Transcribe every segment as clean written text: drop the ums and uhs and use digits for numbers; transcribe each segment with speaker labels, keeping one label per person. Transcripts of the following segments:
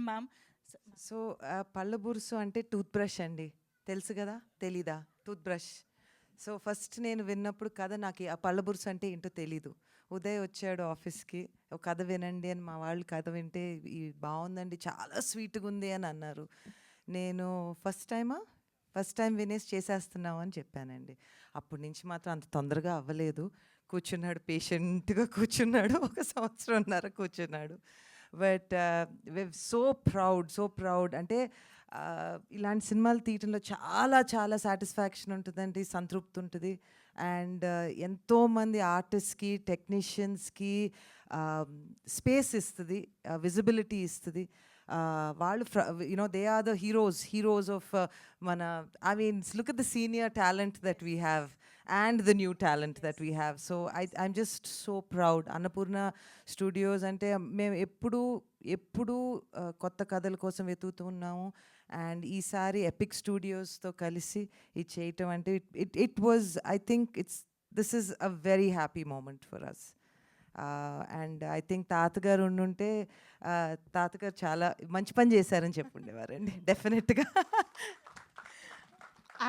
Speaker 1: Ma'am.
Speaker 2: So పళ్ళ బురుసు అంటే tooth brush అండి, తెలుసు కదా? తెలీదా? Tooth brush. సో ఫస్ట్ నేను విన్నప్పుడు కథ నాకు ఆ పళ్ళ బురుసు అంటే ఏంటో తెలీదు. ఉదయ్ వచ్చాడు ఆఫీస్కి, ఒక కథ వినండి అని, మా వాళ్ళు కథ వింటే ఈ బాగుందండి, చాలా స్వీట్గా ఉంది అని అన్నారు. నేను ఫస్ట్ టైం వినేసి చేసేస్తున్నావు అని చెప్పానండి. అప్పటి నుంచి మాత్రం అంత తొందరగా అవ్వలేదు. కూర్చున్నాడు, పేషెంట్గా కూర్చున్నాడు, 1 సంవత్సరంన్నర కూర్చున్నాడు. బట్ సో ప్రౌడ్ అంటే ఇలాంటి సినిమాలు తీయటంలో చాలా చాలా సాటిస్ఫాక్షన్ ఉంటుందండి, సంతృప్తి ఉంటుంది. అండ్ ఎంతోమంది ఆర్టిస్ట్కి, టెక్నీషియన్స్కి స్పేస్ ఇస్తుంది, విజిబిలిటీ ఇస్తుంది. వాళ్ళు they are the heroes of మన, I mean look at the senior talent that we have and the new talent that we have. So I'm just so proud. Annapurna studios అంటే మేము ఎప్పుడు కొత్త కథల కోసం వెతుకుతున్నాము. అండ్ ఈసారి ఎపిక్ స్టూడియోస్తో కలిసి ఇది చేయటం అంటే it was, I think this is a very happy moment for us. And I think తాతగారు ఉండుంటే తాతగారు చాలా మంచి పని చేశారని చెప్పుండేవారండి డెఫినెట్గా.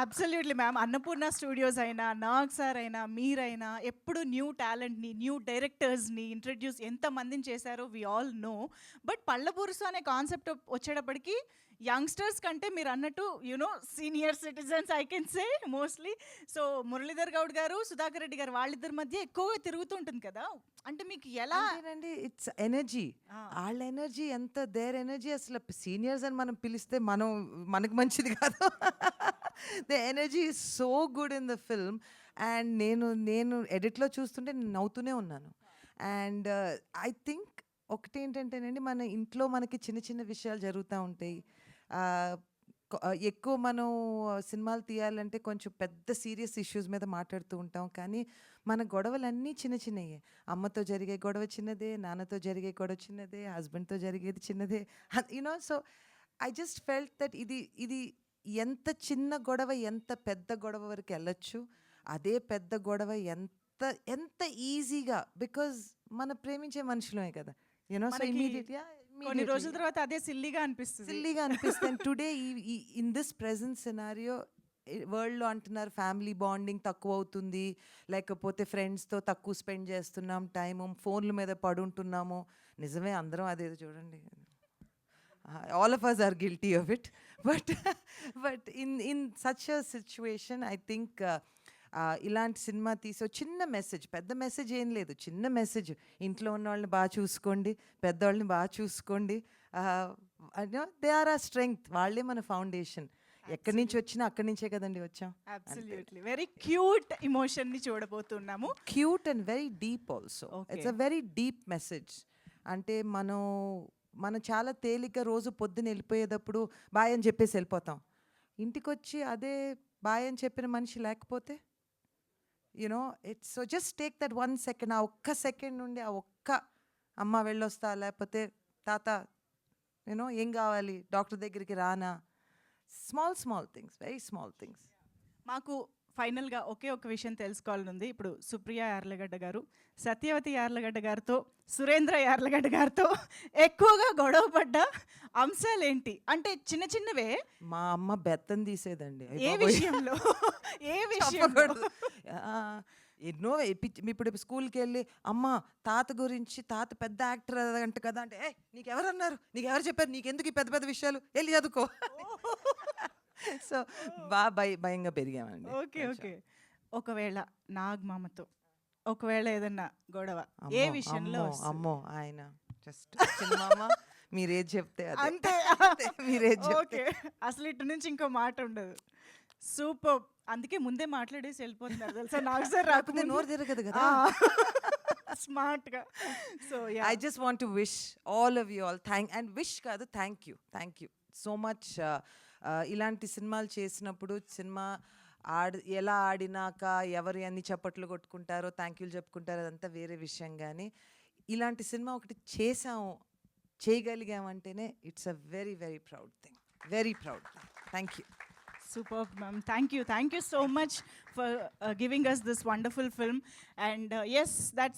Speaker 1: Absolutely ma'am. అన్నపూర్ణ స్టూడియోస్ అయినా, నాగ్ సార్ అయినా, మీరైనా ఎప్పుడు న్యూ టాలెంట్ని, న్యూ డైరెక్టర్స్ని ఇంట్రడ్యూస్ ఎంతమందిని చేశారో వి ఆల్ నో. బట్ పళ్ళ బురుసు అనే కాన్సెప్ట్ వచ్చేటప్పటికి యంగ్స్టర్స్ కంటే మీరు అన్నట్టు you know senior citizens I can say mostly. So Muralidhar Goud గారు, సుధాకర్ రెడ్డి గారు వాళ్ళిద్దరి మధ్య ఎక్కువగా తిరుగుతుంటుంది కదా. అంటే మీకు ఎలా
Speaker 2: అండి? ఇట్స్ ఎనర్జీ, వాళ్ళ ఎనర్జీ ఎంత, దేర్ ఎనర్జీ అసలు సీనియర్స్ అని మనం పిలిస్తే మనకు మంచిది కాదు. The energy is so good in the film. And నేను ఎడిట్లో చూస్తుంటే నేను నవ్వుతూనే ఉన్నాను. అండ్ ఐ థింక్ ఒకటి ఏంటంటేనండి, మన ఇంట్లో మనకి చిన్న చిన్న విషయాలు జరుగుతూ ఉంటాయి. ఎక్కువ మనం సినిమాలు తీయాలంటే కొంచెం పెద్ద సీరియస్ ఇష్యూస్ మీద మాట్లాడుతూ ఉంటాం. కానీ మన గొడవలన్నీ చిన్న చిన్నయే. అమ్మతో జరిగే గొడవ చిన్నదే, నాన్నతో జరిగే గొడవ చిన్నదే, హస్బెండ్తో జరిగేది చిన్నదే, you know. So I just felt that ఇది ఎంత చిన్న గొడవ ఎంత పెద్ద గొడవ వరకు వెళ్ళొచ్చు, అదే పెద్ద గొడవ ఎంత ఈజీగా, బికాజ్ మన ప్రేమించే మనుషులమే కదా, యూనో. సో
Speaker 1: కొన్ని రోజుల తర్వాత అదే సిల్లీగా
Speaker 2: అనిపిస్తుంది. Today in this present scenario వరల్డ్లో అంటున్నారు ఫ్యామిలీ బాండింగ్ తక్కువ అవుతుంది, లేకపోతే ఫ్రెండ్స్తో తక్కువ స్పెండ్ చేస్తున్నాం టైము, ఫోన్ల మీద పడుంటున్నాము. నిజమే, అందరం అదేదో చూడండి, all of us are guilty of it. But in such a situation, I think ఇలాంటి సినిమా తీసే చిన్న మెసేజ్, పెద్ద మెసేజ్ ఏం లేదు, చిన్న మెసేజ్, ఇంట్లో ఉన్న వాళ్ళని బాగా చూసుకోండి, పెద్దవాళ్ళని బాగా చూసుకోండి. దే ఆర్ ఆ స్ట్రెంగ్త్, వాళ్ళే మన ఫౌండేషన్. ఎక్కడి నుంచి వచ్చినా అక్కడి నుంచే కదండి వచ్చాం.
Speaker 1: అబ్సల్యూట్లీ వెరీ క్యూట్ ఎమోషన్ ని చూడబోతున్నాము.
Speaker 2: Cute and very deep also. It's a very deep message. అంటే మనం చాలా తేలిగ్గా రోజు పొద్దున్న వెళ్ళిపోయేటప్పుడు బాయ్ అని చెప్పేసి వెళ్ళిపోతాం. ఇంటికి వచ్చి అదే బాయ్ అని చెప్పిన మనిషి లేకపోతే, you know, it's so just take that 1 second. ఆ ఒక్క సెకండ్ నుండి ఆ ఒక్క అమ్మ వెళ్ళొస్తా, లేకపోతే తాత యూనో ఏం కావాలి, డాక్టర్ దగ్గరికి రానా, small things, very small things.
Speaker 1: మాకు ఫైనల్గా ఒకే ఒక విషయం తెలుసుకోవాలని ఉంది. ఇప్పుడు సుప్రియ యార్లగడ్డ గారు సత్యవతి యార్లగడ్డ గారితో, సురేంద్ర యార్లగడ్డ గారితో ఎక్కువగా గొడవ పడ్డ అంశాలు ఏంటి? అంటే చిన్న చిన్నవే.
Speaker 2: మా అమ్మ బెత్తం తీసేదండి.
Speaker 1: ఏ విషయంలో?
Speaker 2: ఎన్నో ఇప్పుడు స్కూల్కి వెళ్ళి అమ్మ తాత గురించి, తాత పెద్ద యాక్టర్ అంట కదా అంటే, నీకెవరు అన్నారు, నీకెవరు చెప్పారు, నీకెందుకు ఈ పెద్ద పెద్ద విషయాలు, వెళ్ళి చదువుకో. సో బాగా భయంగా పెరిగామండి.
Speaker 1: ఓకే. ఒకవేళ నాగమామతో ఒకవేళ ఏదన్నా గొడవ ఏ విషయంలో?
Speaker 2: అమ్మో, ఆయన జస్ట్ చిన్నమ్మ, మీరేది చెప్తే
Speaker 1: అంతే,
Speaker 2: మీరేది
Speaker 1: ఓకే. అసలు ఇటు నుంచి ఇంకో మాట ఉండదు. సూపర్. అందుకే ముందే మాట్లాడేసి వెళ్ళిపోతున్నారు తెలుసా. నాకు సార్ రాకపోతే
Speaker 2: నోరు తిరగదు కదా,
Speaker 1: స్మార్ట్ గా. So
Speaker 2: I just want to wish all of you all thank you so much. ఇలాంటి సినిమాలు చేసినప్పుడు సినిమా ఎలా ఆడినాక ఎవరు అన్ని చప్పట్లు కొట్టుకుంటారో, థ్యాంక్ యూలు చెప్పుకుంటారో, అదంతా వేరే విషయం. కానీ ఇలాంటి సినిమా ఒకటి చేయగలిగామంటేనే it's a very very proud thing, very proud. Thank you.
Speaker 1: Superb, ma'am. Thank you so much for giving us this wonderful film. And yes, that's